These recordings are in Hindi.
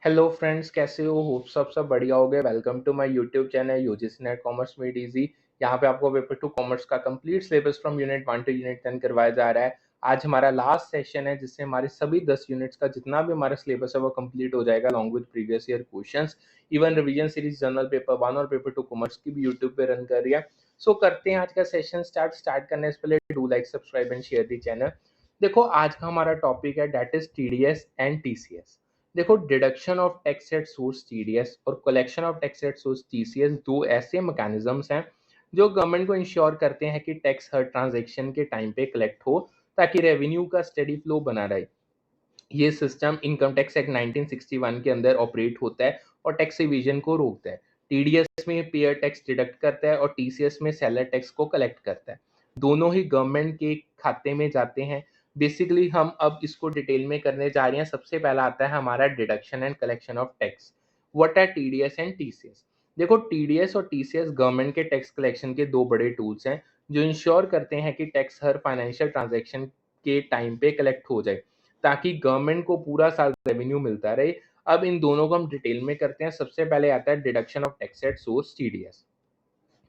हेलो फ्रेंड्स, कैसे हो? होप सब बढ़िया होगे। Welcome to my YouTube channel UGC NET commerce made easy. यहाँ पे आपको पेपर टू कॉमर्स का complete syllabus from unit 1 to unit 10 करवाया जा रहा है। आज हमारा लास्ट सेशन है जिससे हमारे सभी 10 यूनिट्स का जितना भी हमारा सिलेबस है वो कंप्लीट हो जाएगा along with previous year questions. Even revision series general paper 1 और पेपर 2 कॉमर्स की भी यूट्यूब पे रन कर रही है। सो करते हैं आज का सेशन स्टार्ट करने से पहले do like subscribe and share the channel. देखो, आज का हमारा टॉपिक है that is TDS and TCS. देखो, deduction of tax at source TDS और collection of tax at source TCS दो ऐसे मैकेनिज्म्स हैं जो गवर्नमेंट को इंश्योर करते हैं कि टैक्स हर ट्रांजैक्शन के टाइम पे कलेक्ट हो ताकि रेवेन्यू का स्टेडी फ्लो बना रहे। ये सिस्टम इनकम टैक्स एक्ट 1961 के अंदर ऑपरेट होता है और टैक्स इवीजन को रोकता है। टीडीएस में पेयर टैक्स डिडक्ट करता है और टीसीएस में सेलर टैक्स को कलेक्ट करता है। दोनों ही गवर्नमेंट के खाते में जाते हैं। बेसिकली हम अब इसको डिटेल में करने जा रहे हैं। सबसे पहला आता है हमारा deduction and collection of tax. What are TDS and TCS? देखो, टीडीएस और टीसीएस गवर्नमेंट के टैक्स कलेक्शन के दो बड़े टूल्स हैं जो इंश्योर करते हैं कि टैक्स हर फाइनेंशियल ट्रांजैक्शन के टाइम पे कलेक्ट हो जाए ताकि गवर्नमेंट को पूरा साल रेवेन्यू मिलता रहे। अब इन दोनों को हम डिटेल में करते हैं। सबसे पहले आता है deduction of tax at source TDS.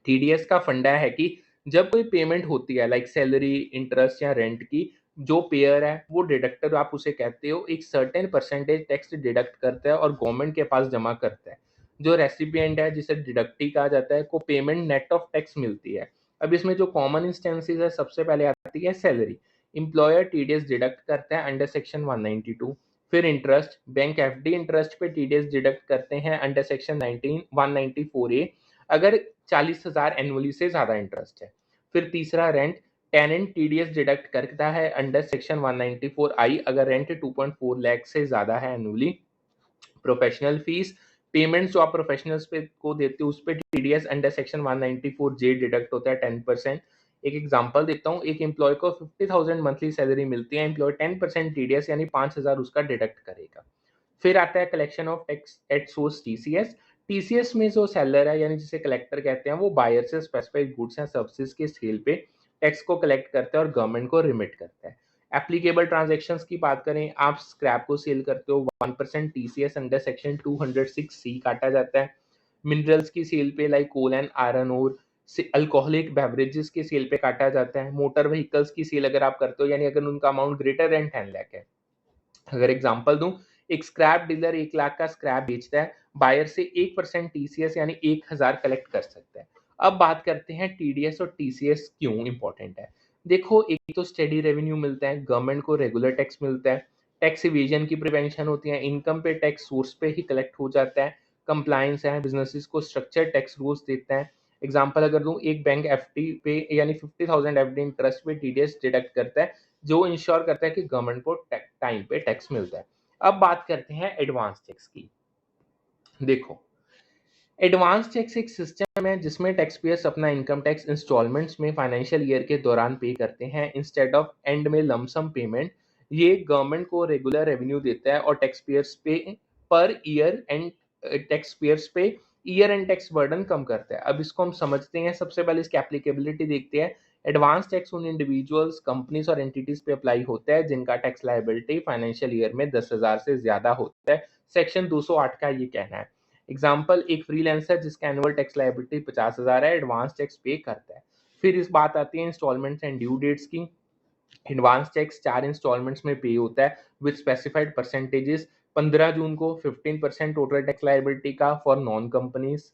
TDS का फंडा है कि जब कोई पेमेंट होती है लाइक सैलरी, इंटरेस्ट या रेंट की, जो पेयर है वो डिडक्टर आप उसे कहते हो, एक सर्टेन परसेंटेज टैक्स डिडक्ट करता है और गवर्नमेंट के पास जमा करता है। जो रेसिपिएंट है जिसे डिडक्टी कहा जाता है को पेमेंट नेट ऑफ टैक्स मिलती है। अब इसमें जो कॉमन इंस्टेंसेस है, सबसे पहले आती है सैलरी। एम्प्लॉयर टीडीएस डिडक्ट करता है अंडर सेक्शन 192। फिर इंटरेस्ट, बैंक एफडी इंटरेस्ट पे टीडीएस डिडक्ट करते हैं अंडर सेक्शन 19 194A अगर 40,000 एनुअली से ज्यादा इंटरेस्ट है। फिर तीसरा रेंट, टेनेंट टीडीएस डिडक्ट करता है अंडर सेक्शन 194I अगर रेंट 2.4 लाख से ज्यादा है एनुअली। प्रोफेशनल फीस, पेमेंट्स जो आप प्रोफेशनल्स पे को देते हो उस पे TDS under section 194J deduct होता है 10%। एक एग्जांपल देता हूँ, एक एम्प्लॉय को 50,000 मंथली सैलरी मिलती है, एम्प्लॉय 10% टीडीएस यानी 5,000 उसका डिडक्ट करेगा। फिर आता है collection of tax at source TCS. TCS में जो सेलर है यानी जिसे कलेक्टर कहते हैं, वो बायर से स्पेसिफाइड गुड्स एंड सर्विसेज के सेल पे टैक्स को कलेक्ट करता है और गवर्नमेंट को रिमिट करता है। एप्लीकेबल ट्रांजैक्शंस की बात करें, आप स्क्रैप को सेल करते हो, 1% टीसीएस अंडर सेक्शन 206C काटा जाता है। मिनरल्स की सेल पे like coal and iron ore, alcoholic beverages की सेल पे काटा जाता है। मोटर व्हीकल्स की सेल अगर आप करते हो यानी अगर उनका अमाउंट ग्रेटर देन 10 लाख है। अगर एग्जांपल दूं, एक स्क्रैप डीलर 1 लाख का स्क्रैप बेचता है, बायर से 1% टीसीएस यानी 1,000 कलेक्ट कर सकता है। अब बात करते हैं टीडीएस और टीसीएस क्यों इंपॉर्टेंट है। देखो, एक तो स्टेडी रेवेन्यू मिलता है, गवर्नमेंट को रेगुलर टैक्स मिलता है, टैक्स इवेजन की प्रिवेंशन होती है, इनकम पे टैक्स सोर्स पे ही कलेक्ट हो जाता है, कंप्लायंस है, बिजनेसेस को स्ट्रक्चर टैक्स रूल्स देता है। एग्जांपल अगर दूं, एक बैंक एफडी पे यानी 50,000 एफडी इंटरेस्ट पे टीडीएस डिडक्ट करता है जो इंश्योर करता है कि गवर्नमेंट को टाइम पे टैक्स मिलता है। अब बात करते हैं एडवांस टैक्स की। देखो, एडवांस टैक्स एक सिस्टम है जिसमें टैक्स पेयर्स अपना इनकम टैक्स इंस्टॉलमेंट्स में फाइनेंशियल ईयर के दौरान पे करते हैं इंस्टेड ऑफ एंड में लमसम पेमेंट। ये गवर्नमेंट को रेगुलर रेवेन्यू देता है और टैक्स पेयर्स पे per year and tax payers पे ईयर एंड टैक्स बर्डन कम करता है। अब इसको हम समझते हैं। सबसे पहले इसकी एप्लीकेबिलिटी देखते हैं। एडवांस टैक्स उन इंडिविजुअल्स, कंपनीज और एंटिटीज पे अप्लाई होता है जिनका टैक्स लायबिलिटी फाइनेंशियल ईयर में 10,000 से ज्यादा होता है। सेक्शन 208 का ये कहना है। एग्जाम्पल, एक फ्रीलांसर जिसका एनुअल टैक्स लायबिलिटी 50,000 है, एडवांस टैक्स पे करता है। फिर इस बात आती है इंस्टॉलमेंट्स एंड ड्यू डेट्स की। एडवांस टैक्स 4 इंस्टॉलमेंट्स में पे होता है विद स्पेसिफाइड परसेंटेजेस। 15 जून को 15% टोटल टैक्स लायबिलिटी का for non companies,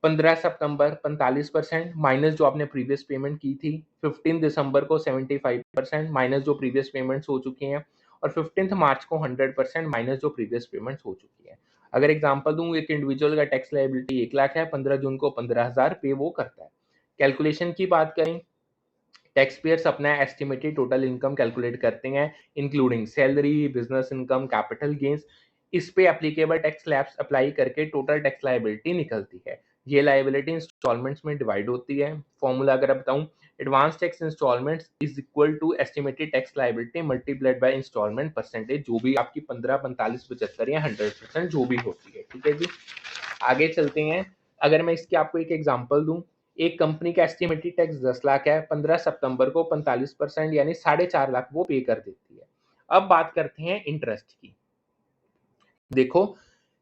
15 September 45% minus जो आपने प्रीवियस पेमेंट की थी, 15 दिसंबर को 75% माइनस जो प्रीवियस पेमेंट्स हो चुकी हैं, और 15 मार्च को 100% माइनस जो प्रीवियस पेमेंट्स हो चुकी है। अगर एग्जांपल दूं, एक इंडिविजुअल का टैक्स लायबिलिटी 1 लाख है, 15 जून को 15,000 पे वो करता है। कैलकुलेशन की बात करें, टैक्स पेयर्स अपना एस्टिमेटेड टोटल इनकम कैलकुलेट करते हैं including salary, business income, capital gains. इस पे एप्लीकेबल टैक्स स्लैब्स अप्लाई करके टोटल टैक्स लायबिलिटी निकलती है। ये लायबिलिटी इंस्टॉलमेंट्स में डिवाइड होती है। फॉर्मूला अगर बताऊं, advance tax installments is equal to estimated tax liability multiplied by installment percentage, जो भी आपकी 15, 45, 75 या 100% जो भी होती है। ठीक है जी, आगे चलते हैं। अगर मैं इसकी आपको एक एग्जांपल दूं, एक कंपनी का एस्टिमेटेड टैक्स 10 लाख है, 15 सितंबर को 45% यानी 4.5 लाख वो पे कर देती है। अब बात करते हैं इंटरेस्ट की। देखो,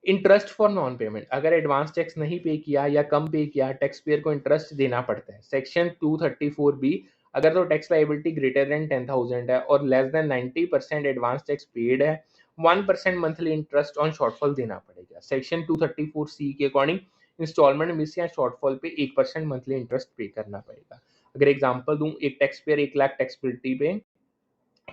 इंटरेस्ट फॉर नॉन पेमेंट, अगर एडवांस टैक्स नहीं पे किया या कम पे किया, टैक्स पेयर को इंटरेस्ट देना पड़ता है। सेक्शन 234 बी, अगर तो टैक्स लाइबिलिटी ग्रेटर देन 10,000 है और less than 90% advance tax paid है, 1% मंथली इंटरेस्ट ऑन शॉर्टफॉल देना पड़ेगा। सेक्शन 234 सी के अकॉर्डिंग इंस्टॉलमेंट मिस या शॉर्टफॉल पे 1% मंथली इंटरेस्ट पे करना पड़ेगा। अगर एग्जांपल दूं, एक tax pair 1 lakh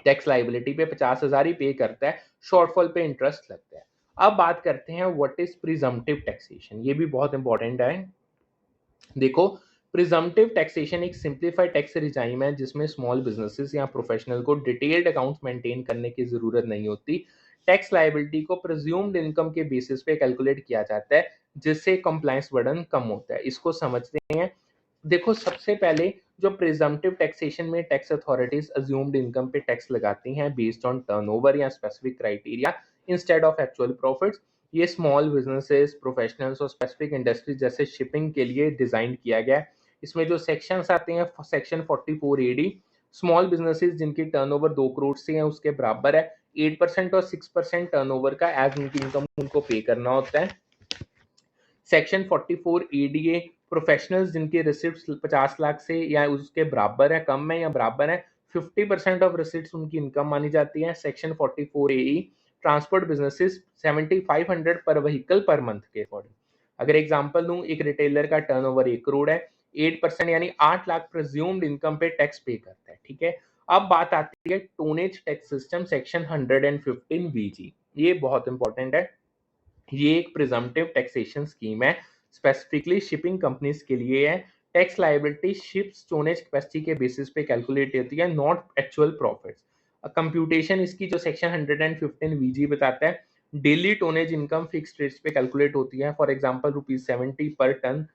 tax liability पे 50,000 ही पे करता है, शॉर्टफॉल पे इंटरेस्ट लगता है। अब बात करते हैं व्हाट इज प्रिजम्पटिव टैक्सेशन, ये भी बहुत इंपॉर्टेंट है। देखो, प्रिजम्पटिव टैक्सेशन एक सिंप्लीफाइड टैक्स रिजाइम है जिसमें स्मॉल बिजनेसेस या प्रोफेशनल को डिटेल्ड अकाउंट्स मेंटेन करने की जरूरत नहीं होती। टैक्स लायबिलिटी को प्रिज्यूम्ड इनकम के बेसिस पे कैलकुलेट किया जाता है, जिससे कंप्लायंस बर्डन कम होता है। इसको समझते हैं। देखो, सबसे पहले जो प्रिजम्पटिव टैक्सेशन में टैक्स अथॉरिटीज अज्यूम्ड इनकम पे टैक्स लगाती हैं बेस्ड ऑन टर्नओवर या specific criteria instead of actual profits. ये स्मॉल बिजनेसेस, प्रोफेशनल्स और स्पेसिफिक इंडस्ट्रीज जैसे शिपिंग के लिए डिजाइन किया गया है। इसमें जो सेक्शंस आते हैं, सेक्शन 44 AD, स्मॉल बिजनेसेस जिनकी टर्नओवर 2 करोड़ से है उसके बराबर है, 8% और 6% टर्नओवर का एज उनकी इनकम उनको पे करना होता है। सेक्शन 44 ADA, प्रोफेशनल्स जिनके रिसिप्ट्स 50 लाख से या उसके बराबर है, कम है या बराबर है, 50% ऑफ रिसिप्ट्स उनकी इनकम मानी जाती है। सेक्शन 44 AE, ट्रांसपोर्ट बिजनेसेस 7500 पर व्हीकल पर मंथ के अकॉर्डिंग। अगर एग्जांपल दूं, एक रिटेलर का टर्नओवर 1 करोड़ है, 8% यानी 8 लाख प्रिज्यूम्ड इनकम पे टैक्स पे करता है। ठीक है। अब बात आती है tonnage tax system, section 115 VG। ये बहुत इंपॉर्टेंट है। ये एक प्रिजम्पटिव टैक्सेशन स्कीम है, स्पेसिफिकली शिपिंग कंपनीज के लिए है। Tax liability ships tonnage capacity के बेसिस पे कैलकुलेट होती है, नॉट एक्चुअल प्रॉफिट्स। कंप्यूटेशन इसकी जो सेक्शन 115 VG बताता है, daily tonnage income fixed rates पे कैलकुलेट होती है। फॉर एग्जांपल ₹70 पर टन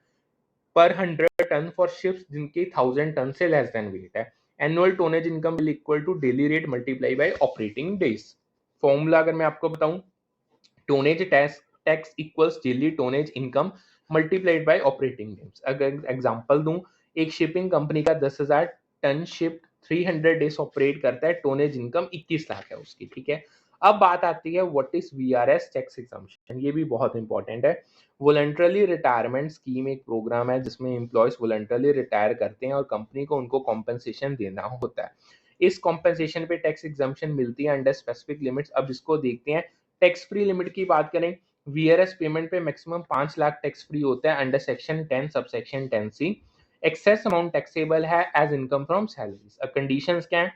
पर 100 टन फॉर शिप्स जिनकी 1000 टन से लेस देन वेट है। Annual tonnage income will equal to daily rate multiply by operating days. Formula अगर मैं आपको बताऊं, tonnage tax equals daily tonnage income multiplied by operating days. अगर एग्जांपल दूं, एक शिपिंग कंपनी का 10,000 टन शिप 300 डेज ऑपरेट करता है, टोनेज इनकम 21 लाख है उसकी। ठीक है। अब बात आती है what is VRS tax exemption, ये भी बहुत इंपॉर्टेंट है। वॉलंटरली रिटायरमेंट स्कीम एक प्रोग्राम है जिसमें एम्प्लॉयज वॉलंटरली रिटायर करते हैं और कंपनी को उनको कॉम्पेंसेशन देना होता है। इस कॉम्पेंसेशन पे टैक्स एग्जम्पशन मिलती है अंडर स्पेसिफिक लिमिट्स। अब इसको देखते हैं। टैक्स फ्री लिमिट की बात करें, वीआरएस पेमेंट पे मैक्सिमम 5 लाख टैक्स फ्री होता है under section 10 subsection 10C। Excess amount taxable है एज इनकम फ्रॉम सैलरीज। अब कंडीशंस क्या है?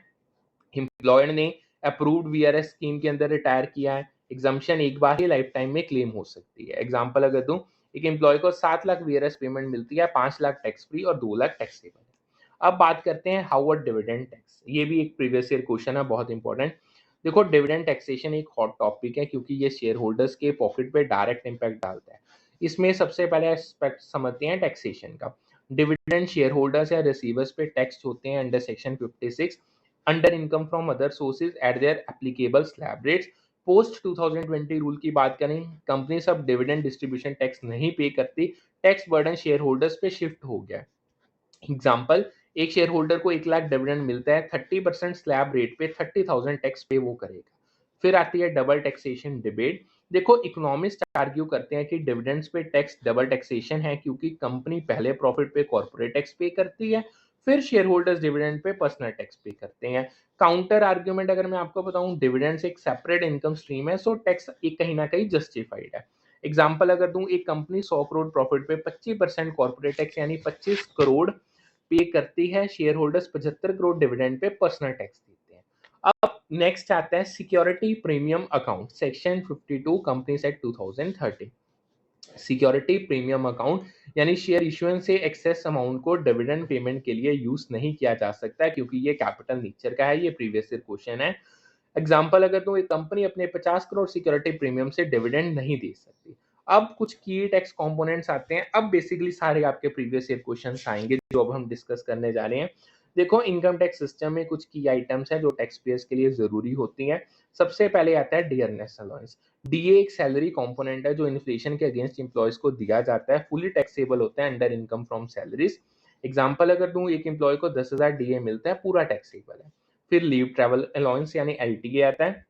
एम्प्लॉयर ने अप्रूव्ड वीआरएस स्कीम के अंदर रिटायर किया है, एग्जम्पशन एक बार ही लाइफ टाइम में क्लेम हो सकती है। एग्जांपल अगर दूं, एक एम्प्लॉय को 7 लाख वीआरएस पेमेंट मिलती है, 5 लाख टैक्स फ्री और 2 लाख टैक्सेबल है। अब बात करते हैं हाउ डिविडेंड टैक्स, ये भी एक प्रीवियस ईयर क्वेश्चन है, बहुत इंपॉर्टेंट। देखो, डिविडेंड टैक्सेशन एक हॉट टॉपिक है क्योंकि ये शेयर होल्डर्स के प्रॉफिट पे डायरेक्ट इंपैक्ट डालता है। इसमें सबसे पहले एस्पेक्ट समझते हैं टैक्सेशन का। डिविडेंड शेयर होल्डर्स या रिसीवर्स पे टैक्स होते हैं under section 56 under income from other sources eight there applicable slab rates. Post 2020 rule की बात करें, कंपनी सब डिविडेंड डिस्ट्रीब्यूशन टैक्स नहीं पे करती, टैक्स बर्डन शेयर होल्डर्स पे शिफ्ट हो गया। एग्जाम्पल, एक शेयर होल्डर को 1 लाख डिविडेंड मिलता है, 30% स्लैब रेट पे 30,000 टैक्स पे वो करेगा। फिर आती है डबल टैक्सेशन डिबेट। देखो, इकोनॉमिस्ट आर्ग्यू करते हैं कि डिविडेंड्स पे टैक्स डबल टैक्सेशन है क्योंकि कंपनी पहले प्रॉफिट पे कॉर्पोरेट टैक्स पे करती है, फिर share holders dividend pay personal tax पे करते हैं। काउंटर आर्ग्यूमेंट अगर मैं आपको बताऊं, डिविडेंड्स एक सेपरेट इनकम स्ट्रीम है, सो टैक्स एक कहीं ना कहीं जस्टिफाइड है। एग्जाम्पल अगर दूं, एक कंपनी 100 करोड़ प्रॉफिट पे 25% कॉर्पोरेट टैक्स यानी 25 करोड़ पे करती है, share holders 75 crore dividend pay personal tax देते हैं। अब नेक्स्ट आता है security premium account, section 52 companies act 2013। Security premium account यानी शेयर इश्यूएंस से एक्सेस अमाउंट को डिविडेंड पेमेंट के लिए यूज नहीं किया जा सकता क्योंकि ये कैपिटल नेचर का है। ये प्रीवियस ईयर क्वेश्चन है। एग्जाम्पल अगर तो एक कंपनी अपने 50 करोड़ सिक्योरिटी प्रीमियम से डिविडेंड नहीं दे सकती। अब कुछ की टैक्स कंपोनेंट्स आते हैं। अब बेसिकली सारे आपके प्रीवियस ईयर क्वेश्चंस आएंगे जो अब हम डिस्कस करने जा रहे हैं। देखो, इनकम टैक्स सिस्टम में कुछ की आइटम्स हैं जो टैक्स पेयर्स के लिए जरूरी होती हैं। सबसे पहले आता है डियरनेस अलाउंस। डीए एक सैलरी कंपोनेंट है जो इन्फ्लेशन के अगेंस्ट एम्प्लॉयज को दिया जाता है, फुली टैक्सेबल होता है under income from salaries. Example अगर दूं, एक एम्प्लॉय को 10,000 डीए मिलता है, पूरा टैक्सेबल है। फिर लीव ट्रैवल अलाउंस यानी एलटीए आता है।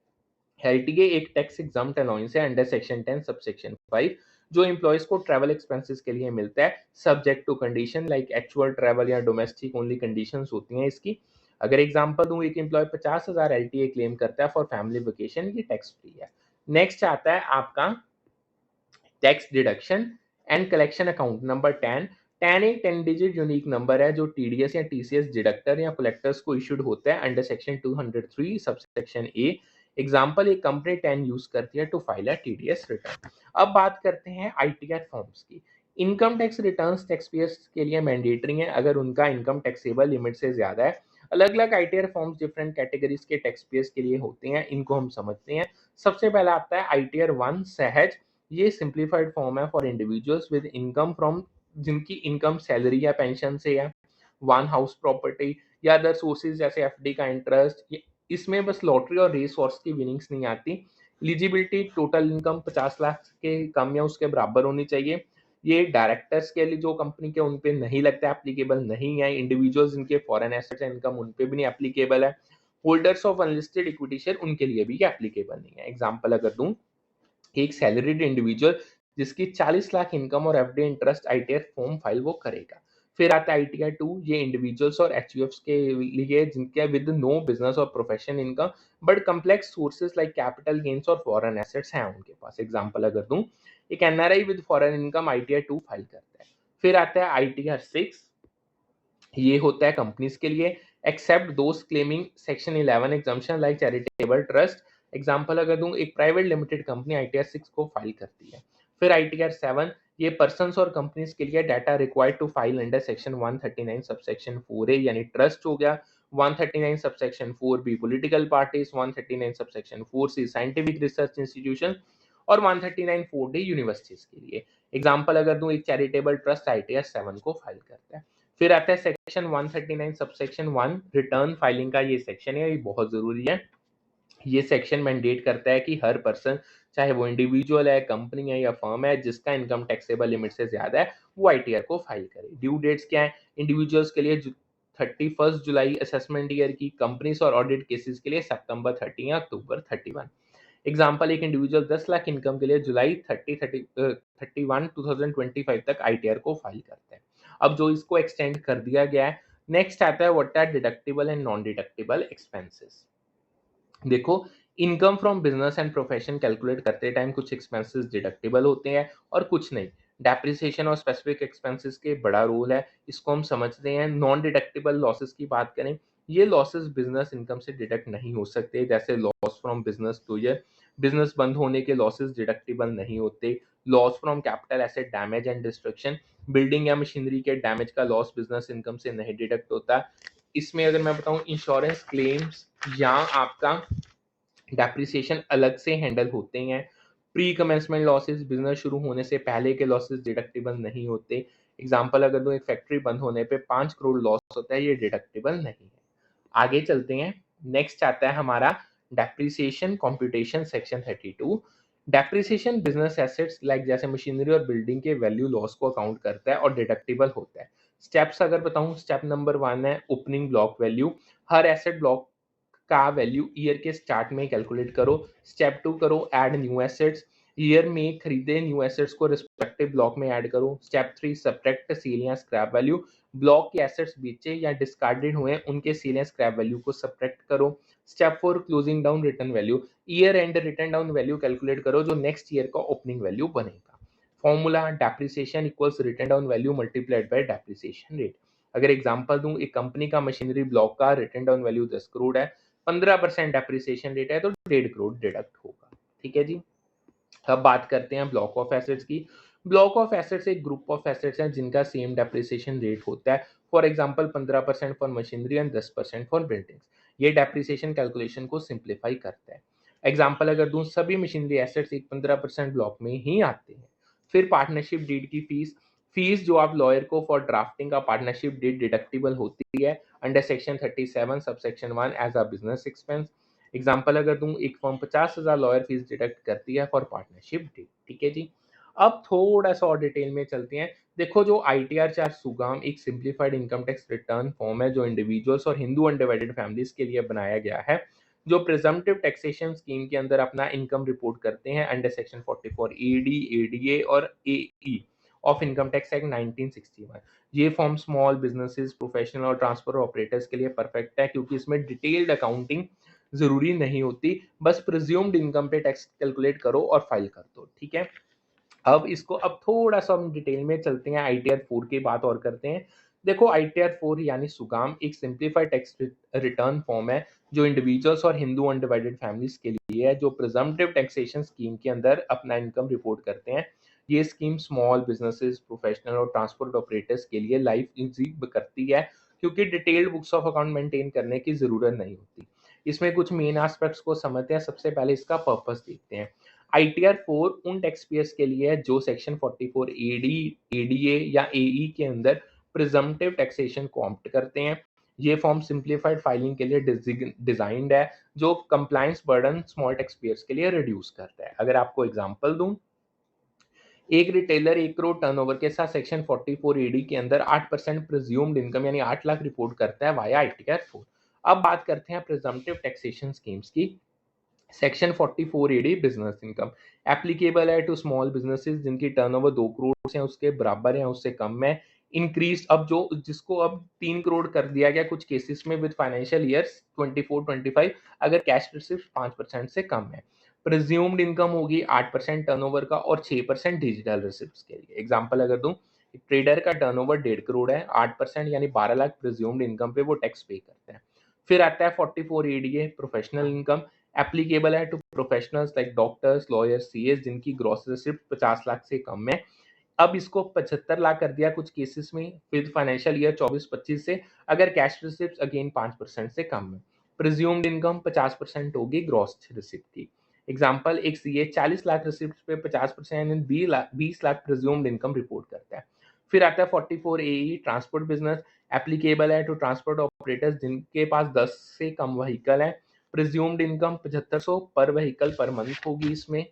एलटीए एक टैक्स एग्जम्प्ट अलाउंस है अंडर सेक्शन 10 सबसेक्शन 5 जो एम्प्लॉयज को ट्रैवल एक्सपेंसेस के लिए मिलता है subject to condition like actual travel या डोमेस्टिक ओनली कंडीशंस होती हैं इसकी। अगर एग्जांपल दूं, एक एम्प्लॉय 50,000 एलटीए क्लेम करता है फॉर फैमिली वेकेशन, ये टैक्स फ्री है। नेक्स्ट आता है आपका tax deduction and collection account number 10। 10 एक 10 डिजिट यूनिक नंबर है जो टीडीएस या टीसीएस डिडक्टर या कलेक्टर्स को इशूड होता है under section 203 subsection A. Example, एक कंपनी 10 यूज करती है to file a TDS return. अब बात करते हैं आईटीआर फॉर्म्स की। Income tax returns tax payers के लिए मैंडेटरी है अगर उनका इनकम टैक्सेबल लिमिट से ज्यादा है। अलग अलग आईटीआर फॉर्म्स डिफरेंट कैटेगरीज के टैक्स पेयर्स के लिए होते हैं, इनको हम समझते हैं। सबसे पहला आता है आईटीआर 1 सहज। ये सिंप्लीफाइड फॉर्म है for individuals with income from, जिनकी इनकम सैलरी या पेंशन से है, वन हाउस प्रॉपर्टी या अदर सोर्सेज जैसे एफडी का इंटरेस्ट। इसमें बस लॉटरी और रेस हॉर्स की विनिंग्स नहीं आती। एलिजिबिलिटी टोटल इनकम 50 लाख के कम या उसके बराबर होनी चाहिए। ये डायरेक्टर्स के लिए जो कंपनी के उन पे नहीं लगता, एप्लीकेबल नहीं है। इंडिविजुअल्स जिनके फॉरेन एसेट्स इनकम उन पे भी नहीं एप्लीकेबल है। Holders of unlisted equity share उनके लिए भी एप्लीकेबल नहीं है। एग्जांपल अगर दूं, एक सैलरीड इंडिविजुअल जिसकी 40 लाख इनकम और FD interest ITR form file वो करेगा। फिर आता है आईटीआर 2, ये इंडिविजुअल्स और एचयूएफ्स के लिए जिनके विद नो बिजनेस और profession income but complex sources like capital gains और फॉरेन एसेट्स हैं उनके पास। एग्जांपल अगर दूं, एक NRI with foreign income ITR 2 file करता है। फिर आता है आईटीआर 6, ये होता है कंपनीज के लिए, except those claiming section 11 exemption like charitable trust. Example अगर दूं, एक प्राइवेट लिमिटेड कंपनी आईटीआर 6 को फाइल करती है। फिर आईटीआर 7, ये पर्संस और कंपनीज के लिए data required to file under section 139 subsection 4 A यानी ट्रस्ट हो गया, 139 subsection 4 B political parties, 139 subsection 4 C scientific research institution और 139 4 डी यूनिवर्सिटीज के लिए। एग्जांपल अगर दूं, एक चैरिटेबल ट्रस्ट आईटीआर 7 को फाइल करता है। फिर आता है सेक्शन 139 सबसेक्शन 1 रिटर्न फाइलिंग का, ये सेक्शन है, ये बहुत जरूरी है। ये सेक्शन मैंडेट करता है कि हर पर्सन, चाहे वो इंडिविजुअल है, कंपनी है या फर्म है, जिसका इनकम टैक्सेबल लिमिट से ज्यादा है वो आईटीआर को फाइल करे। ड्यू डेट्स क्या है? इंडिविजुअल्स के लिए 31 जुलाई असेसमेंट ईयर की, कंपनीज और ऑडिट केसेस के लिए सितंबर 30 या अक्टूबर 31। एग्जाम्पल, एक इंडिविजुअल 10 लाख इनकम के लिए जुलाई 31 2025 तक आईटीआर को फाइल करते हैं। अब जो इसको एक्सटेंड कर दिया गया है। नेक्स्ट आता है what are deductible and non deductible expenses. देखो, income from business and profession calculate करते टाइम कुछ एक्सपेंसेस डिडक्टिबल होते हैं और कुछ नहीं। डेप्रिसिएशन और स्पेसिफिक एक्सपेंसेस के बड़ा रोल है, इसको हम समझते हैं। नॉन डिडक्टिबल लॉसेस की बात करें, ये लॉसेस बिजनेस इनकम से डिडक्ट नहीं हो सकते, जैसे loss from business closure, business बंद होने के लॉसेस डिडक्टिबल नहीं होते। Loss from capital asset damage and destruction, building या मशीनरी के डैमेज का लॉस बिजनेस इनकम से नहीं डिडक्ट होता। इसमें अगर मैं बताऊं, इंश्योरेंस क्लेम्स या आपका डेप्रिसिएशन अलग से हैंडल होते हैं। प्री कमेंसमेंट लॉसेस, बिजनेस शुरू होने से पहले के लॉसेस डिडक्टिबल नहीं होते। एग्जांपल अगर दूं, एक फैक्ट्री बंद होने पे 5 करोड़ लॉस होता है, ये डिडक्टिबल नहीं है। आगे चलते हैं। नेक्स्ट आता है हमारा depreciation computation section 32। Depreciation business assets like जैसे मशीनरी और बिल्डिंग के वैल्यू लॉस को अकाउंट करता है और डिडक्टिबल होता है। स्टेप्स अगर बताऊं, स्टेप नंबर 1 है ओपनिंग ब्लॉक वैल्यू, हर एसेट ब्लॉक का वैल्यू ईयर के स्टार्ट में कैलकुलेट करो। स्टेप 2 करो ऐड न्यू एसेट्स, ईयर में खरीदे न्यू एसेट्स को रिस्पेक्टिव ब्लॉक में ऐड करो। स्टेप 3 सब्ट्रैक्ट सेल या स्क्रैप वैल्यू, ब्लॉक के एसेट्स बेचे या डिस्कार्डेड हुए उनके सेल या स्क्रैप वैल्यू को सब्ट्रैक्ट करो। Step 4 closing down return value, year and return down value calculate करो जो नेक्स्ट ईयर का ओपनिंग वैल्यू बनेगा। Formula depreciation equals return down value multiplied by depreciation rate. अगर एग्जांपल दूं, एक कंपनी का मशीनरी ब्लॉक का रिटर्न डाउन वैल्यू 10 करोड़ है, 15% डेप्रिसिएशन रेट है तो 1.5 करोड़ डिडक्ट होगा। ठीक है जी। अब बात करते हैं ब्लॉक ऑफ एसेट्स की। ब्लॉक ऑफ एसेट्स एक ग्रुप ऑफ एसेट्स हैं जिनका सेम डेप्रिसिएशन रेट होता है। For example 15% for machinery and 10% for buildings. ये डेप्रिसिएशन कैलकुलेशन को सिंप्लीफाई करता है। एग्जांपल अगर दूं, सभी मशीनरी एसेट्स एक 15% ब्लॉक में ही आते हैं। फिर पार्टनरशिप डीड की फीस, फीस जो आप लॉयर को फॉर ड्राफ्टिंग का पार्टनरशिप डीड डिडक्टिबल होती है under section 37 subsection 1 as a business expense. Example अगर दूं, एक फर्म 50,000 लॉयर फीस डिडक्ट करती है फॉर पार्टनरशिप डीड। ठीक है जी। अब थोड़ा सा और डिटेल में चलते हैं। देखो, जो आईटीआर 4 सुगाम एक simplified income tax return form है जो इंडिविजुअल्स और हिंदू अनडिवाइडेड फैमिलीज के लिए बनाया गया है। जो प्रिजम्पटिव टैक्सेशन स्कीम के अंदर अपना इनकम रिपोर्ट करते हैं अंडर सेक्शन 44 एडी, एडीए और एई ऑफ इनकम टैक्स एक्ट 1961। ये फॉर्म स्मॉल बिजनेसेस, प्रोफेशनल और ट्रांसफर ऑपरेटर्स के लिए परफेक्ट है क्योंकि इसमें डिटेल्ड अकाउंटिंग जरूरी नहीं होती, बस प्रिज्यूम्ड इनकम पे टैक्स कैलकुलेट करो और फाइल कर दो। ठीक है, अब थोड़ा सा हम डिटेल में चलते हैं, आईटीआर 4 की बात और करते हैं। देखो, आईटीआर 4 यानी सुगाम एक सिंप्लीफाइड टैक्स रिटर्न फॉर्म है जो इंडिविजुअल्स और हिंदू अनडिवाइडेड फैमिलीज के लिए है, जो प्रिजम्पटिव टैक्सेशन स्कीम के अंदर अपना इनकम रिपोर्ट करते हैं। ये स्कीम स्मॉल बिजनेसेस, प्रोफेशनल और ट्रांसपोर्ट ऑपरेटर्स के लिए लाइफ इजी करती है क्योंकि detailed books of account maintain करने की जरूरत नहीं होती। इसमें कुछ मेन एस्पेक्ट्स को समझते हैं। सबसे पहले इसका पर्पस देखते हैं। आईटीआर 4 उन टैक्स पेयर्स के लिए है जो सेक्शन 44 एडी, एडीए या एई के अंदर प्रिजम्पटिव टैक्सेशन को ऑप्ट करते हैं। ये फॉर्म सिंप्लीफाइड फाइलिंग के लिए डिजाइंड है, जो compliance burden small tax payers के लिए रिड्यूस करता है। अगर आपको एग्जांपल दूं, एक रिटेलर 1 करोड़ टर्नओवर के साथ सेक्शन 44 एडी के अंदर 8% प्रिज्यूम्ड इनकम यानी 8 लाख रिपोर्ट करता है वाया आईटीआर 4। अब बात करते हैं प्रिजम्पटिव टैक्सेशन स्कीम्स की। Section 44 AD business income applicable है टू स्मॉल बिजनेसेस जिनकी टर्नओवर 2 करोड़ से उसके बराबर है, उससे कम है। इंक्रीज, अब जो जिसको अब 3 करोड़ कर दिया गया कुछ केसेस में विद फाइनेंशियल ईयर्स 24-25, अगर कैश रिसिप्ट 5% से कम है। प्रिज्यूम्ड इनकम होगी 8% टर्नओवर का और 6% डिजिटल रिसिप्ट के लिए। एग्जांपल अगर दूं, एक ट्रेडर का टर्नओवर 1.5 करोड़ है, 8% यानी 12 लाख प्रिज्यूम्ड इनकम पे वो टैक्स पे करते हैं। फिर आता है 44 एडीए प्रोफेशनल इनकम, एप्लीकेबल है to professionals like doctors, lawyers, CS जिनकी ग्रॉस रिसिप्ट 50 लाख से कम है। अब इसको 75 लाख कर दिया कुछ केसेस में विद फाइनेंशियल ईयर 24-25 से, अगर कैश रिसिप्ट अगेन 5% से कम है। प्रिज्यूम्ड इनकम 50% होगी ग्रॉस रिसिप्ट की। एग्जाम्पल, एक सीए 40 लाख रिसिप्ट पे 50% यानी 20 लाख प्रिज्यूम्ड इनकम रिपोर्ट करता है। फिर आता है 44 एई ट्रांसपोर्ट बिजनेस, एप्लीकेबल है टू ट्रांसपोर्ट ऑपरेटर्स जिनके पास 10 से कम व्हीकल है। प्रिज्यूम्ड इनकम 7500 पर व्हीकल पर मंथ होगी इसमें।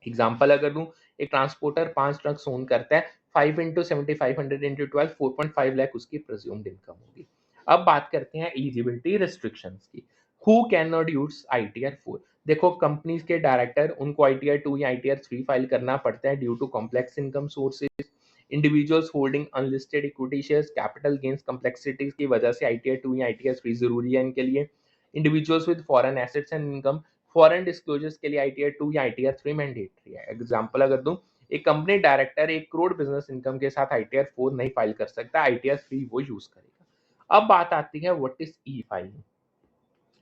एग्जाम्पल अगर दूं, एक ट्रांसपोर्टर 5 ट्रक ओन करता है, 5 इंटू 7500 इंटू 12 4.5 लाख उसकी प्रिज्यूम्ड इनकम होगी। अब बात करते हैं एलिजिबिलिटी रिस्ट्रिक्शंस की। Who can not use ITR 4? देखो, कंपनीज के डायरेक्टर, उनको आईटीआर 2 या आईटीआर 3 फाइल करना पड़ता है due to complex income sources. Individuals holding unlisted equity shares, capital gains complexities की वजह से आईटीआर 2 या आईटीआर 3 जरूरी है इनके लिए। Individuals with foreign assets and income, foreign disclosures के लिए आईटीआर 2 या आईटीआर 3 मैंडेटरी है। एग्जांपल अगर दूं, एक company director 1 crore business income के साथ आईटीआर 4 नहीं फाइल कर सकता, आईटीआर 3 वो यूज करेगा। अब बात आती है व्हाट इज ई फाइलिंग।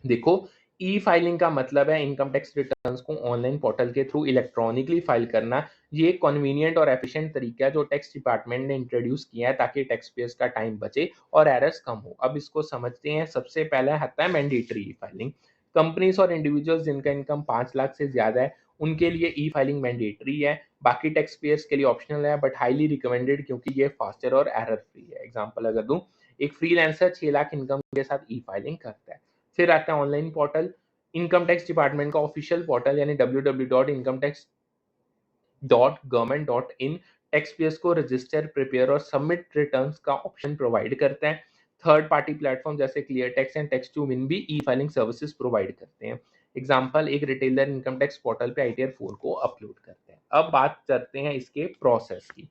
देखो, ई फाइलिंग का मतलब है इनकम टैक्स रिटर्न्स को ऑनलाइन पोर्टल के थ्रू इलेक्ट्रॉनिकली फाइल करना। ये एक कन्वीनियंट और एफिशिएंट तरीका है जो टैक्स डिपार्टमेंट ने इंट्रोड्यूस किया है ताकि टैक्स पेयर्स का टाइम बचे और एरर्स कम हो। अब इसको समझते हैं। सबसे पहले आता है मैंडेटरी ई फाइलिंग। कंपनीज और इंडिविजुअल्स जिनका इनकम 5 लाख से ज्यादा है उनके लिए ई फाइलिंग मैंडेटरी है। बाकी टैक्स पेयर्स के लिए ऑप्शनल है बट हाईली रिकमेंडेड क्योंकि ये फास्टर और एरर फ्री है। एग्जाम्पल अगर दूं, एक फ्रीलांसर 6 लाख इनकम के साथ ई फाइलिंग करता है। फिर आता है online portal. Income tax department का ऑफिशियल पोर्टल यानी www.incometax.government.in टैक्स पेयर्स को रजिस्टर, प्रिपेयर और सबमिट रिटर्न्स का ऑप्शन प्रोवाइड करता है। थर्ड पार्टी प्लेटफॉर्म जैसे ClearTax and Tax2Win भी ई फाइलिंग सर्विसेज प्रोवाइड करते हैं। एग्जाम्पल, एक रिटेलर इनकम टैक्स पोर्टल पे आईटीआर 4 को अपलोड करते हैं। अब बात करते हैं इसके प्रोसेस की।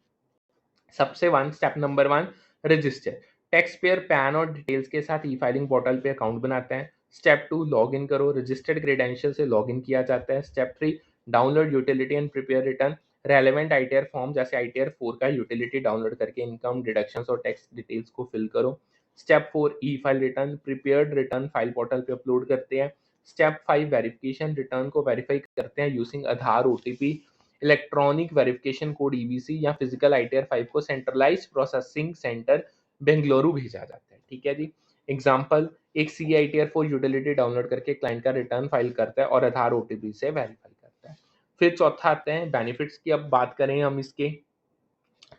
सबसे step number 1, register. Tax payer PAN और डिटेल्स के साथ ई फाइलिंग पोर्टल पे अकाउंट बनाता है। स्टेप 2, लॉग इन करो। रजिस्टर्ड क्रेडेंशियल से लॉग इन किया जाता है। Step 3, download utility and prepare return. Relevant ITR form जैसे आईटीआर 4 का यूटिलिटी डाउनलोड करके इनकम, डिडक्शंस और टैक्स डिटेल्स को फिल करो। Step 4, e file return. Prepared return file portal पे अपलोड करते हैं। Step 5, verification. रिटर्न को वेरीफाई करते हैं using Aadhaar, OTP, electronic verification code EVC या फिजिकल आईटीआर 5 को सेंट्रलाइज्ड प्रोसेसिंग सेंटर बेंगलुरु भेजा जाता है। ठीक है जी। एग्जांपल, एक सीआईटीआर 4 यूटिलिटी डाउनलोड करके क्लाइंट का रिटर्न फाइल करता है और आधार ओटीपी से वेरीफाई करता है। फिर चौथा आते हैं बेनिफिट्स की। अब बात करें हम इसके,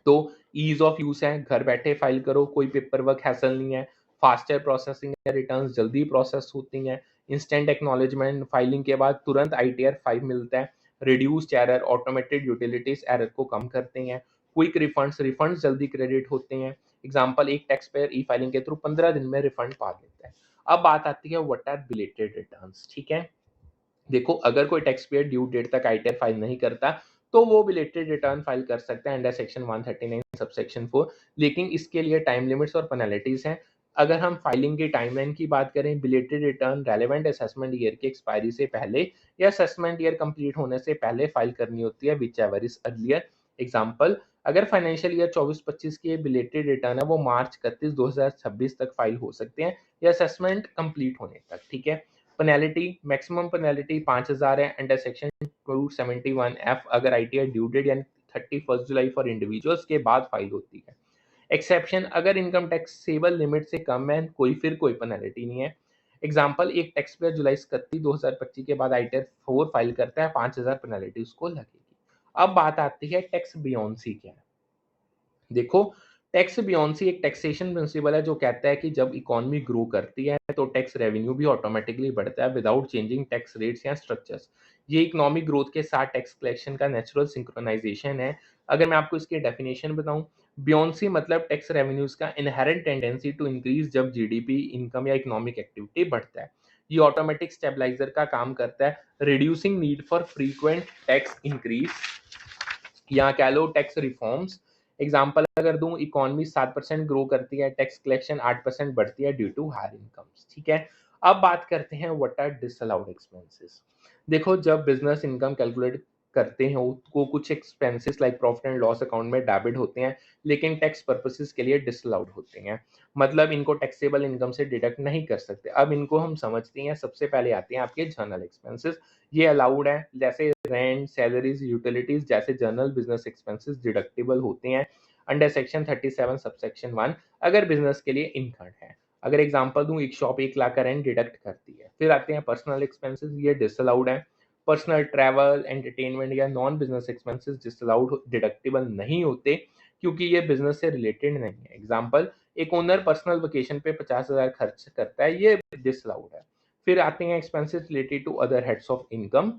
तो ईज ऑफ यूज है, घर बैठे फाइल करो, कोई पेपर वर्क हैसल नहीं है। फास्टर प्रोसेसिंग है, रिटर्न्स जल्दी प्रोसेस होती हैं। इंस्टेंट एक्नॉलेजमेंट, फाइलिंग के बाद तुरंत आईटीआर 5 मिलता है। Reduced error, automated utilities error को कम करते हैं। क्विक रिफंड्स जल्दी क्रेडिट होते हैं। एग्जांपल, एक टैक्स पेयर ई फाइलिंग के थ्रू 15 दिन में रिफंड पा लेता है। अब बात आती है व्हाट आर बिलेटेड रिटर्न्स। ठीक है, देखो अगर कोई टैक्स पेयर ड्यू डेट तक आईटीआर फाइल नहीं करता तो वो बिलेटेड रिटर्न फाइल कर सकता है अंडर सेक्शन 139 सबसेक्शन 4, लेकिन इसके लिए टाइम लिमिट्स और पेनल्टीज हैं। अगर हम फाइलिंग की टाइमलाइन की बात करें, belated return relevant assessment year की एक्सपायरी से पहले या असेसमेंट ईयर कंप्लीट होने से पहले फाइल करनी होती है, which ever is earlier. Example, अगर फाइनेंशियल ईयर 24-25 की बिलेटेड रिटर्न है वो मार्च 31 2026 तक फाइल हो सकते हैं या असेसमेंट कंप्लीट होने तक। ठीक है, पेनल्टी, मैक्सिमम पेनल्टी 5000 है अंडर सेक्शन 271F अगर आईटीआर ड्यू डेट यानी 31 जुलाई फॉर इंडिविजुअल्स के बाद फाइल होती है। एक्सेप्शन, अगर इनकम टैक्सेबल लिमिट से कम है कोई पेनल्टी नहीं है। एग्जाम्पल, एक टैक्स पेयर जुलाई 31 2025 के बाद आईटीआर 4 फाइल करता है, 5000 पेनल्टी उसको लगेगी। अब बात आती है टैक्स बियोंसी क्या है। देखो, टैक्स बियोंसी एक टैक्सेशन प्रिंसिपल है जो कहता है कि जब इकोनॉमी ग्रो करती है तो टैक्स रेवेन्यू भी ऑटोमेटिकली बढ़ता है विदाउट चेंजिंग टैक्स रेट्स या स्ट्रक्चर्स। ये इकोनॉमिक ग्रोथ के साथ टैक्स कलेक्शन का नेचुरल सिंक्रोनाइजेशन है। अगर मैं आपको इसकी डेफिनेशन बताऊं, बियोंसी मतलब टैक्स रेवेन्यूज का इनहेरेंट टेंडेंसी टू इंक्रीज जब जीडीपी, इनकम या इकोनॉमिक एक्टिविटी बढ़ता है। ये ऑटोमेटिक स्टेबलाइजर का काम करता है, reducing need for frequent tax increase या कह लो टैक्स रिफॉर्म्स। एग्जाम्पल अगर दूं, इकोनॉमी 7% ग्रो करती है, टैक्स कलेक्शन 8% बढ़ती है ड्यू टू हायर इनकम्स। ठीक है, अब बात करते हैं व्हाट आर डिसअलाउड एक्सपेंसेस। देखो, जब बिजनेस इनकम कैलकुलेट करते हैं उसको कुछ expenses like profit and loss account में डेबिट होते हैं, लेकिन टैक्स पर्पसेस के लिए डिसअलाउड होते हैं, मतलब इनको टैक्सेबल इनकम से डिडक्ट नहीं कर सकते। अब इनको हम समझते हैं। सबसे पहले आते हैं आपके जर्नल एक्सपेंसेस। ये अलाउड है, जैसे रेंट, सैलरीज, यूटिलिटीज जैसे जनरल बिजनेस एक्सपेंसेस डिडक्टिबल होते हैं अंडर सेक्शन 37 सबसेक्शन 1 अगर बिजनेस के लिए इनकम है। अगर एग्जांपल दूं, एक शॉप 1 लाख का रेंट डिडक्ट करती है। फिर आते हैं पर्सनल एक्सपेंसेस, ये डिसअलाउड है। पर्सनल ट्रैवल, एंटरटेनमेंट या non business expenses disallowed deductible नहीं होते क्योंकि ये बिजनेस से रिलेटेड नहीं है। एग्जाम्पल, एक ओनर पर्सनल वेकेशन पे 50,000 खर्च करता है, ये डिसअलाउड है। फिर आते हैं expenses related to other heads of income,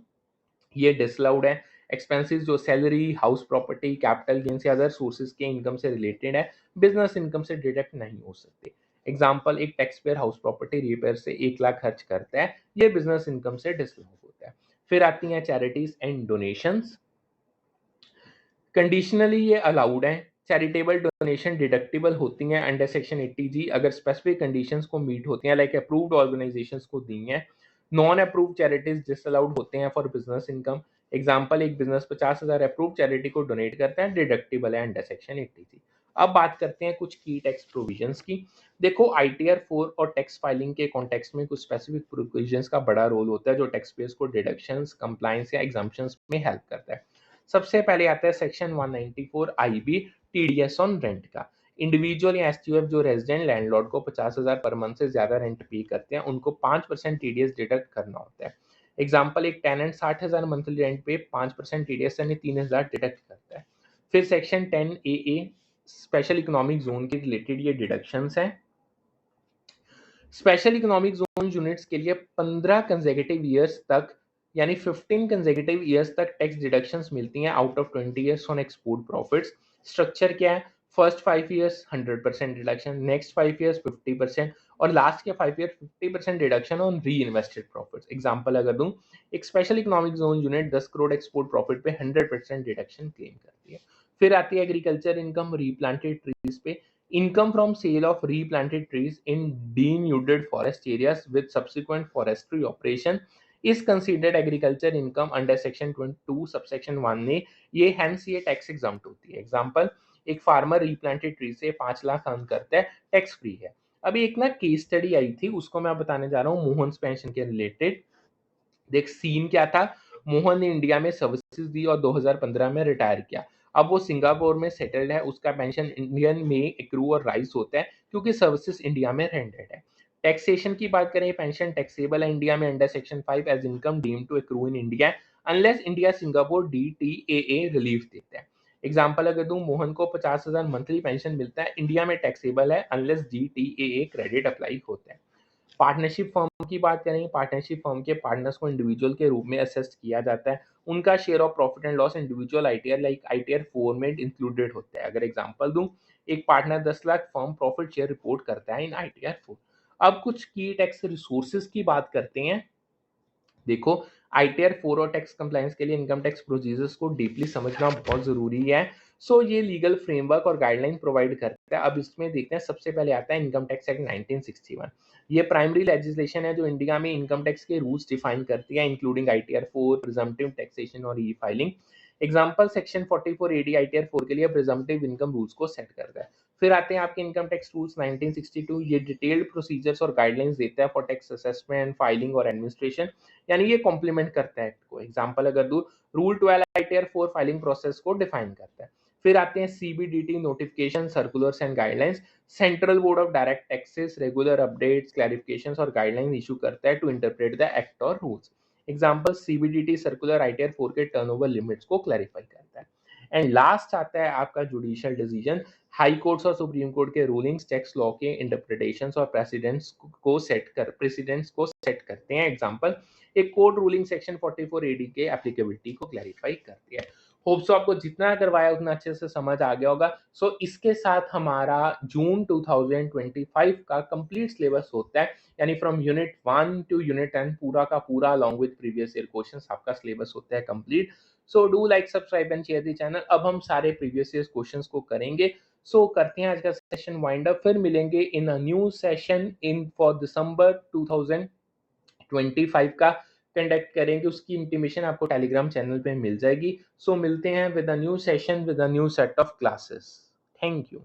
ये डिसअलाउड है। एक्सपेंसेस जो salary, house property, capital gains या अदर सोर्सेज के इनकम से रिलेटेड है, बिजनेस इनकम से डिडक्ट नहीं हो सकते। एग्जाम्पल, एक tax payer house property repair से 1 लाख खर्च करता है, ये बिजनेस इनकम से डिसअलाउड होता है। फिर आती हैं चैरिटीज एंड डोनेशंस, कंडीशनली ये अलाउड है। चैरिटेबल डोनेशन डिडक्टिबल होती हैं अंडर सेक्शन 80G अगर स्पेसिफिक कंडीशंस को मीट होती हैं, लाइक अप्रूव्ड ऑर्गेनाइजेशंस को दी हैं। नॉन अप्रूव्ड चैरिटीज डिसअलाउड होते हैं फॉर बिजनेस इनकम। एग्जाम्पल, एक बिजनेस 50,000 अप्रूव्ड चैरिटी को डोनेट करता है, डिडक्टिबल है अंडर सेक्शन 80G। अब बात करते हैं कुछ की टैक्स प्रोविजंस की। देखो, आईटीआर 4 और टैक्स फाइलिंग के कॉन्टेक्स्ट में कुछ स्पेसिफिक प्रोविजंस का बड़ा रोल होता है जो टैक्स पेयर्स को डिडक्शंस, कंप्लायंस या एग्जम्पशंस में हेल्प करता है। सबसे पहले आता है section 194 IB, TDS on rent का। इंडिविजुअल या एसटीयूएफ जो रेजिडेंट लैंडलॉर्ड को 50,000 पर मंथ से ज्यादा रेंट पे करते हैं उनको 5% टीडीएस डिडक्ट करना होता है। एग्जाम्पल, एक टेनेंट 60,000 मंथली रेंट पे 5% टीडीएस यानी 3,000 डिडक्ट करता है। फिर section 10AA special economic zone के रिलेटेड ये डिडक्शंस हैं। स्पेशल इकोनॉमिक जोन यूनिट्स के लिए 15 कंसेक्यूटिव ईयर्स तक यानी 15 कंसेक्यूटिव ईयर्स तक टैक्स डिडक्शंस मिलती हैं out of 20 years on export profits. Structure क्या है? First 5 years 100% deduction, next 5 years 50% और लास्ट के 5 ईयर 50% डिडक्शन ऑन री इन्वेस्टेड प्रॉफिट्स। एग्जांपल अगर दूं, एक special economic zone unit 10 crore export profit पे 100% डिडक्शन क्लेम करती है। फिर आती है एग्रीकल्चर इनकम, रीप्लांटेड ट्रीज पे income from sale of replanted trees in denuded forest areas with subsequent forestry operation is considered agriculture income under section 22 subsection 1 ने, ये hence ये tax exempt होती है। एग्जाम्पल, एक फार्मर रीप्लांटेड ट्री से 5 लाख अर्न करता है, टैक्स फ्री है। अभी एक ना केस स्टडी आई थी, उसको मैं बताने जा रहा हूँ मोहन पेंशन के रिलेटेड। देख, सीन क्या था, मोहन ने इंडिया में सर्विसेज दी और 2015 में रिटायर किया। अब वो सिंगापुर में सेटल्ड है, उसका पेंशन इंडियन में एक्रू और राइज होता है क्योंकि सर्विसेज इंडिया में रेंडेड है। टैक्सेशन की बात करें, पेंशन टैक्सेबल है इंडिया में under section 5 as income deemed to accrue in India unless India Singapore DTAA relief देता है। एग्जाम्पल अगर दूं, मोहन को 50,000 मंथली पेंशन मिलता है, इंडिया में टैक्सेबल है अनलेस डीटीएए क्रेडिट अप्लाई होता है। पार्टनरशिप फर्म की बात करें, पार्टनरशिप फर्म के पार्टनर्स को इंडिविजुअल के रूप में असेस किया जाता है, उनका share of profit and loss individual ITR like ITR 4 में इंक्लूडेड होता है। अगर एग्जांपल दूं, एक partner 10 lakh firm profit share report करता है इन आईटीआर 4। अब कुछ की टैक्स रिसोर्सेज की बात करते हैं। देखो, आईटीआर 4 और टैक्स कंप्लायंस के लिए इनकम टैक्स प्रोसीजर्स को डीपली समझना बहुत ज़रूरी है। सो ये लीगल फ्रेमवर्क और गाइडलाइन प्रोवाइड करता है। अब इसमें देखते हैं, सबसे पहले आता है इनकम टैक्स एक्ट 1961। ये प्राइमरी लेजिस्लेशन है जो इंडिया में इनकम टैक्स के रूल्स डिफाइन करती है, इंक्लूडिंग आईटीआर 4, प्रिजम्पटिव टैक्सेशन और e filing. Example, section 44 AD ITR 4 के लिए प्रिजम्पटिव इनकम रूल्स को सेट करता है। फिर आते हैं आपके इनकम टैक्स रूल्स 1962। ये डिटेल्ड प्रोसीजर्स और गाइडलाइंस देता है फॉर टैक्स असेसमेंट, फाइलिंग और एडमिनिस्ट्रेशन, यानी ये कॉम्प्लीमेंट करता है एक्ट को। एग्जाम्पल अगर दूं, रूल 12 आईटीआर 4 फाइलिंग प्रोसेस को डिफाइन करता है। फिर आते हैं CBDT notification, circulars and guidelines. Central board of direct taxes regular updates, clarifications और गाइडलाइंस इशू करता है टू इंटरप्रेट द एक्ट और rules. Example, CBDT circular ITR 4 के टर्नओवर लिमिट्स को क्लैरिफाई करता है। एंड लास्ट आता है आपका जुडिशियल डिसीजन। हाई कोर्ट्स और सुप्रीम कोर्ट के रूलिंग्स टैक्स लॉ के इंटरप्रिटेशंस और प्रेसिडेंट्स को सेट करते हैं। एग्जांपल, एक कोर्ट रूलिंग सेक्शन 44 एडी के एप्लीकेबिलिटी को क्लैरिफाई करती है। होप सो आपको जितना करवाया उतना अच्छे से समझ आ गया होगा। सो इसके साथ हमारा जून 2025 का कंप्लीट सिलेबस होता है, यानी फ्रॉम यूनिट 1 टू यूनिट 10 पूरा का पूरा along with previous year questions आपका सिलेबस होता है complete. So do like, subscribe and share the channel. अब हम सारे प्रीवियस ईयर क्वेश्चंस को करेंगे। सो करते हैं आज का सेशन वाइंड अप, फिर मिलेंगे in a new session in for December 2025 का कंडक्ट करेंगे। उसकी इंटीमेशन आपको टेलीग्राम चैनल पे मिल जाएगी। सो मिलते हैं with a new session with a new set of classes. Thank you.